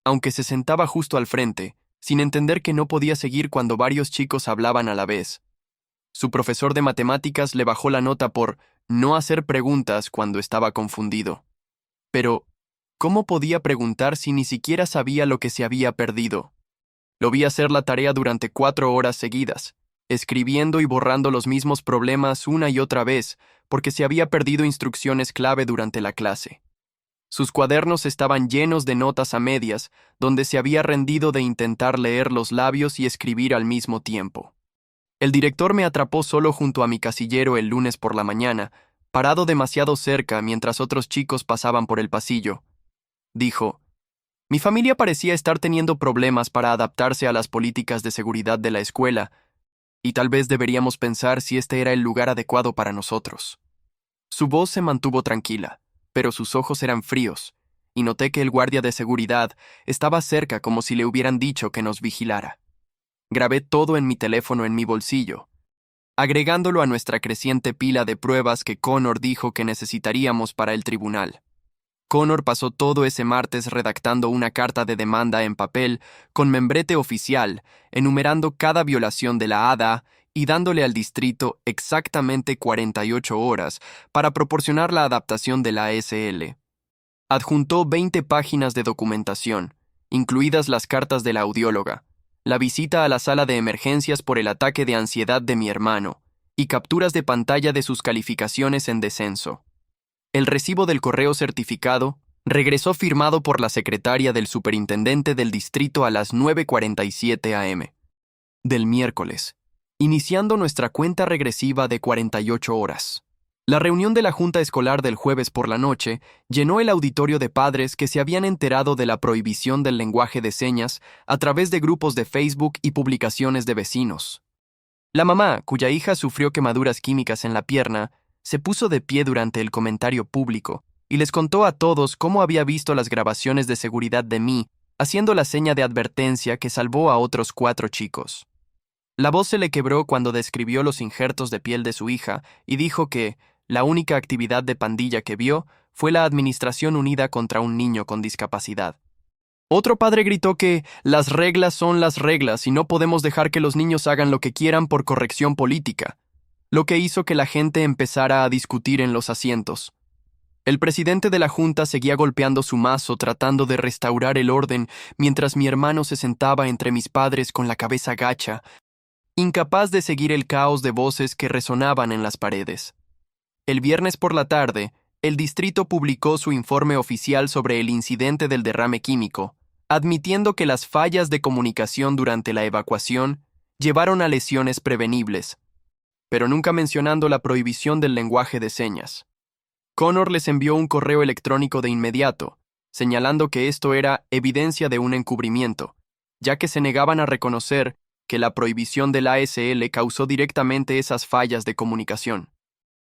aunque se sentaba justo al frente, sin entender que no podía seguir cuando varios chicos hablaban a la vez. Su profesor de matemáticas le bajó la nota por no hacer preguntas cuando estaba confundido. Pero, ¿cómo podía preguntar si ni siquiera sabía lo que se había perdido? Lo vi hacer la tarea durante 4 horas seguidas, escribiendo y borrando los mismos problemas una y otra vez, porque se había perdido instrucciones clave durante la clase. Sus cuadernos estaban llenos de notas a medias, donde se había rendido de intentar leer los labios y escribir al mismo tiempo. El director me atrapó solo junto a mi casillero el lunes por la mañana, parado demasiado cerca mientras otros chicos pasaban por el pasillo. Dijo: mi familia parecía estar teniendo problemas para adaptarse a las políticas de seguridad de la escuela, y tal vez deberíamos pensar si este era el lugar adecuado para nosotros. Su voz se mantuvo tranquila, pero sus ojos eran fríos, y noté que el guardia de seguridad estaba cerca como si le hubieran dicho que nos vigilara. Grabé todo en mi teléfono en mi bolsillo, agregándolo a nuestra creciente pila de pruebas que Connor dijo que necesitaríamos para el tribunal. Connor pasó todo ese martes redactando una carta de demanda en papel con membrete oficial, enumerando cada violación de la ADA y dándole al distrito exactamente 48 horas para proporcionar la adaptación de la ASL. Adjuntó 20 páginas de documentación, incluidas las cartas de la audióloga, la visita a la sala de emergencias por el ataque de ansiedad de mi hermano, y capturas de pantalla de sus calificaciones en descenso. El recibo del correo certificado regresó firmado por la secretaria del superintendente del distrito a las 9:47 a.m. del miércoles, iniciando nuestra cuenta regresiva de 48 horas. La reunión de la junta escolar del jueves por la noche llenó el auditorio de padres que se habían enterado de la prohibición del lenguaje de señas a través de grupos de Facebook y publicaciones de vecinos. La mamá, cuya hija sufrió quemaduras químicas en la pierna, se puso de pie durante el comentario público y les contó a todos cómo había visto las grabaciones de seguridad de mí, haciendo la seña de advertencia que salvó a otros 4 chicos. La voz se le quebró cuando describió los injertos de piel de su hija y dijo que la única actividad de pandilla que vio fue la administración unida contra un niño con discapacidad. Otro padre gritó que las reglas son las reglas y no podemos dejar que los niños hagan lo que quieran por corrección política, lo que hizo que la gente empezara a discutir en los asientos. El presidente de la junta seguía golpeando su mazo tratando de restaurar el orden mientras mi hermano se sentaba entre mis padres con la cabeza gacha, incapaz de seguir el caos de voces que resonaban en las paredes. El viernes por la tarde, el distrito publicó su informe oficial sobre el incidente del derrame químico, admitiendo que las fallas de comunicación durante la evacuación llevaron a lesiones prevenibles, pero nunca mencionando la prohibición del lenguaje de señas. Connor les envió un correo electrónico de inmediato, señalando que esto era evidencia de un encubrimiento, ya que se negaban a reconocer que la prohibición del ASL causó directamente esas fallas de comunicación.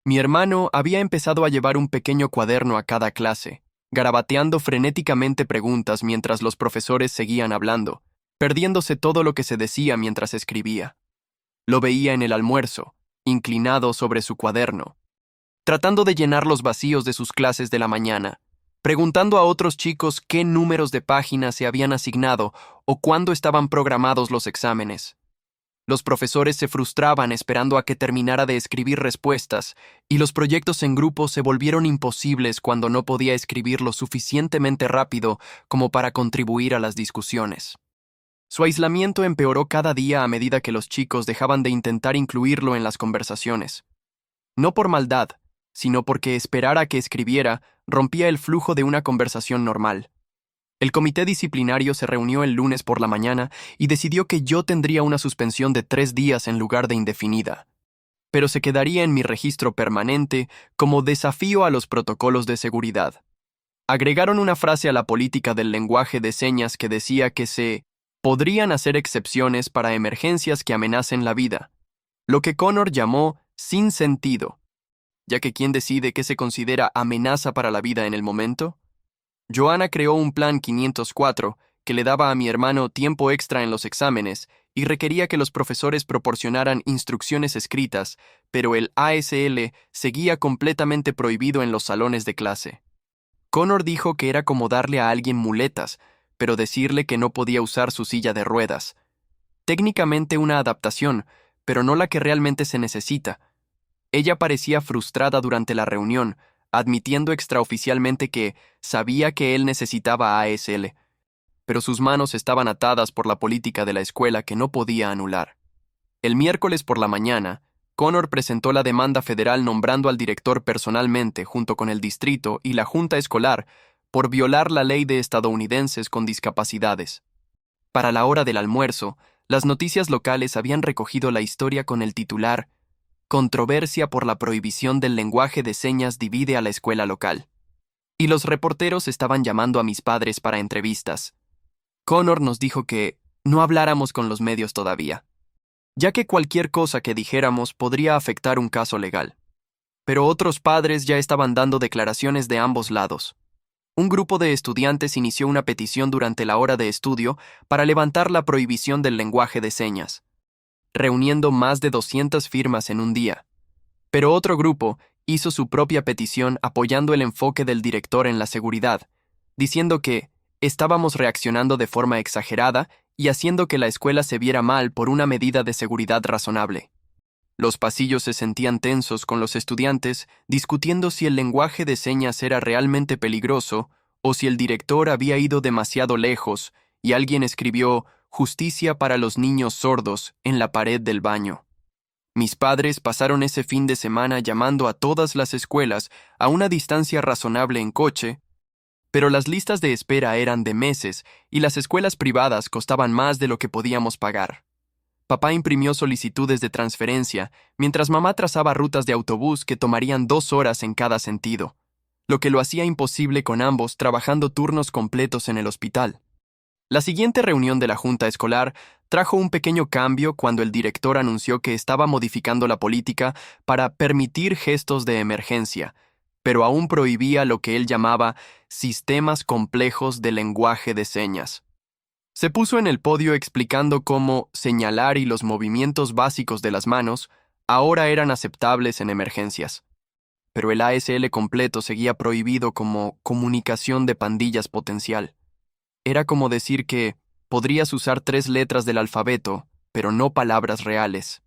Mi hermano había empezado a llevar un pequeño cuaderno a cada clase, garabateando frenéticamente preguntas mientras los profesores seguían hablando, perdiéndose todo lo que se decía mientras escribía. Lo veía en el almuerzo, inclinado sobre su cuaderno, tratando de llenar los vacíos de sus clases de la mañana, preguntando a otros chicos qué números de páginas se habían asignado o cuándo estaban programados los exámenes. Los profesores se frustraban esperando a que terminara de escribir respuestas, y los proyectos en grupo se volvieron imposibles cuando no podía escribir lo suficientemente rápido como para contribuir a las discusiones. Su aislamiento empeoró cada día a medida que los chicos dejaban de intentar incluirlo en las conversaciones. No por maldad, sino porque esperar a que escribiera rompía el flujo de una conversación normal. El comité disciplinario se reunió el lunes por la mañana y decidió que yo tendría una suspensión de 3 días en lugar de indefinida, pero se quedaría en mi registro permanente como desafío a los protocolos de seguridad. Agregaron una frase a la política del lenguaje de señas que decía que se podrían hacer excepciones para emergencias que amenacen la vida, lo que Connor llamó sin sentido, ya que ¿quién decide qué se considera amenaza para la vida en el momento? Joanna creó un plan 504 que le daba a mi hermano tiempo extra en los exámenes y requería que los profesores proporcionaran instrucciones escritas, pero el ASL seguía completamente prohibido en los salones de clase. Connor dijo que era como darle a alguien muletas, pero decirle que no podía usar su silla de ruedas. Técnicamente una adaptación, pero no la que realmente se necesita. Ella parecía frustrada durante la reunión, admitiendo extraoficialmente que sabía que él necesitaba ASL, pero sus manos estaban atadas por la política de la escuela que no podía anular. El miércoles por la mañana, Connor presentó la demanda federal nombrando al director personalmente junto con el distrito y la junta escolar por violar la ley de estadounidenses con discapacidades. Para la hora del almuerzo, las noticias locales habían recogido la historia con el titular «Controversia por la prohibición del lenguaje de señas divide a la escuela local». Y los reporteros estaban llamando a mis padres para entrevistas. Connor nos dijo que no habláramos con los medios todavía, ya que cualquier cosa que dijéramos podría afectar un caso legal. Pero otros padres ya estaban dando declaraciones de ambos lados. Un grupo de estudiantes inició una petición durante la hora de estudio para levantar la prohibición del lenguaje de señas, reuniendo más de 200 firmas en un día. Pero otro grupo hizo su propia petición apoyando el enfoque del director en la seguridad, diciendo que estábamos reaccionando de forma exagerada y haciendo que la escuela se viera mal por una medida de seguridad razonable. Los pasillos se sentían tensos con los estudiantes discutiendo si el lenguaje de señas era realmente peligroso o si el director había ido demasiado lejos y alguien escribió «Justicia para los niños sordos» en la pared del baño. Mis padres pasaron ese fin de semana llamando a todas las escuelas a una distancia razonable en coche, pero las listas de espera eran de meses y las escuelas privadas costaban más de lo que podíamos pagar. Papá imprimió solicitudes de transferencia, mientras mamá trazaba rutas de autobús que tomarían 2 horas en cada sentido, lo que lo hacía imposible con ambos trabajando turnos completos en el hospital. La siguiente reunión de la junta escolar trajo un pequeño cambio cuando el director anunció que estaba modificando la política para permitir gestos de emergencia, pero aún prohibía lo que él llamaba sistemas complejos de lenguaje de señas. Se puso en el podio explicando cómo señalar y los movimientos básicos de las manos ahora eran aceptables en emergencias. Pero el ASL completo seguía prohibido como comunicación de pandillas potencial. Era como decir que podrías usar 3 letras del alfabeto, pero no palabras reales.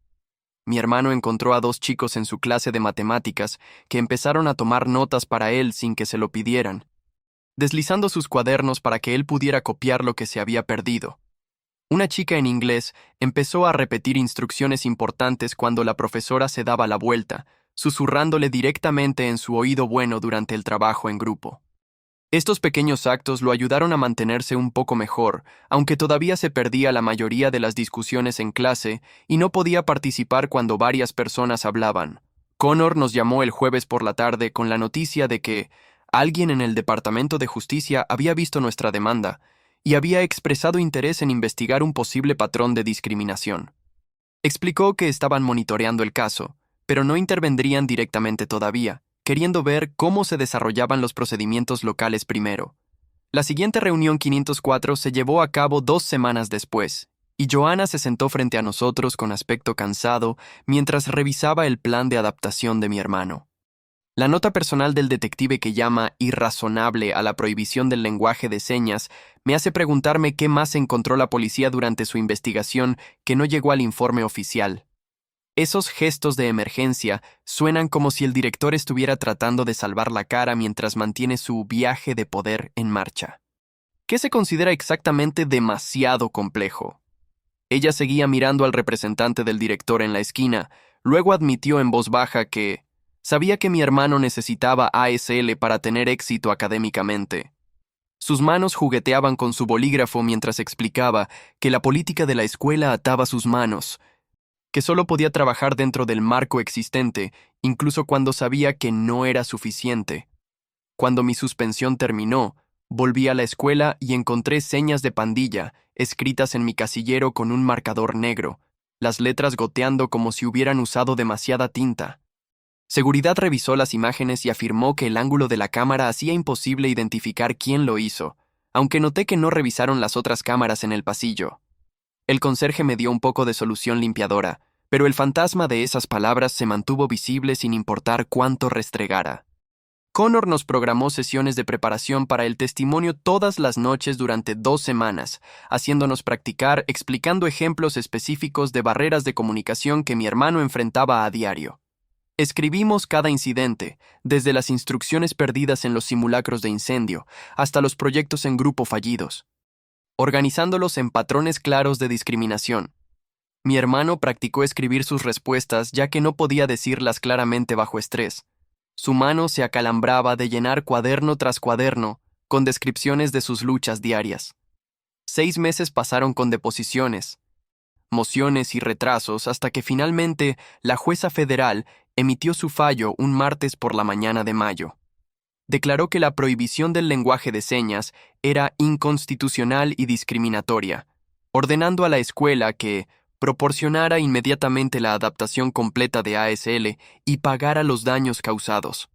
Mi hermano encontró a 2 chicos en su clase de matemáticas que empezaron a tomar notas para él sin que se lo pidieran, deslizando sus cuadernos para que él pudiera copiar lo que se había perdido. Una chica en inglés empezó a repetir instrucciones importantes cuando la profesora se daba la vuelta, susurrándole directamente en su oído bueno durante el trabajo en grupo. Estos pequeños actos lo ayudaron a mantenerse un poco mejor, aunque todavía se perdía la mayoría de las discusiones en clase y no podía participar cuando varias personas hablaban. Connor nos llamó el jueves por la tarde con la noticia de que alguien en el Departamento de Justicia había visto nuestra demanda y había expresado interés en investigar un posible patrón de discriminación. Explicó que estaban monitoreando el caso, pero no intervendrían directamente todavía, queriendo ver cómo se desarrollaban los procedimientos locales primero. La siguiente reunión 504 se llevó a cabo 2 semanas después, y Joanna se sentó frente a nosotros con aspecto cansado mientras revisaba el plan de adaptación de mi hermano. La nota personal del detective que llama irrazonable a la prohibición del lenguaje de señas me hace preguntarme qué más encontró la policía durante su investigación que no llegó al informe oficial. Esos gestos de emergencia suenan como si el director estuviera tratando de salvar la cara mientras mantiene su viaje de poder en marcha. ¿Qué se considera exactamente demasiado complejo? Ella seguía mirando al representante del director en la esquina, luego admitió en voz baja que sabía que mi hermano necesitaba ASL para tener éxito académicamente. Sus manos jugueteaban con su bolígrafo mientras explicaba que la política de la escuela ataba sus manos, que solo podía trabajar dentro del marco existente, incluso cuando sabía que no era suficiente. Cuando mi suspensión terminó, volví a la escuela y encontré señas de pandilla, escritas en mi casillero con un marcador negro, las letras goteando como si hubieran usado demasiada tinta. Seguridad revisó las imágenes y afirmó que el ángulo de la cámara hacía imposible identificar quién lo hizo, aunque noté que no revisaron las otras cámaras en el pasillo. El conserje me dio un poco de solución limpiadora, pero el fantasma de esas palabras se mantuvo visible sin importar cuánto restregara. Connor nos programó sesiones de preparación para el testimonio todas las noches durante 2 semanas, haciéndonos practicar explicando ejemplos específicos de barreras de comunicación que mi hermano enfrentaba a diario. Escribimos cada incidente, desde las instrucciones perdidas en los simulacros de incendio hasta los proyectos en grupo fallidos, organizándolos en patrones claros de discriminación. Mi hermano practicó escribir sus respuestas ya que no podía decirlas claramente bajo estrés. Su mano se acalambraba de llenar cuaderno tras cuaderno con descripciones de sus luchas diarias. 6 meses pasaron con deposiciones, mociones y retrasos hasta que finalmente la jueza federal emitió su fallo un martes por la mañana de mayo. Declaró que la prohibición del lenguaje de señas era inconstitucional y discriminatoria, ordenando a la escuela que proporcionara inmediatamente la adaptación completa de ASL y pagara los daños causados.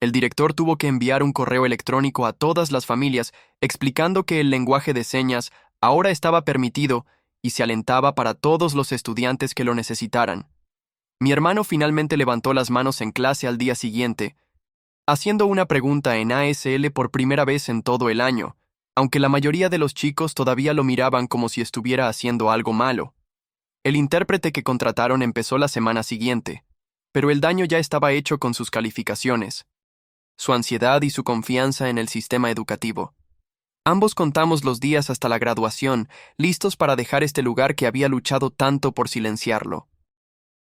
El director tuvo que enviar un correo electrónico a todas las familias explicando que el lenguaje de señas ahora estaba permitido y se alentaba para todos los estudiantes que lo necesitaran. Mi hermano finalmente levantó las manos en clase al día siguiente, haciendo una pregunta en ASL por primera vez en todo el año, aunque la mayoría de los chicos todavía lo miraban como si estuviera haciendo algo malo. El intérprete que contrataron empezó la semana siguiente, pero el daño ya estaba hecho con sus calificaciones, su ansiedad y su confianza en el sistema educativo. Ambos contamos los días hasta la graduación, listos para dejar este lugar que había luchado tanto por silenciarlo.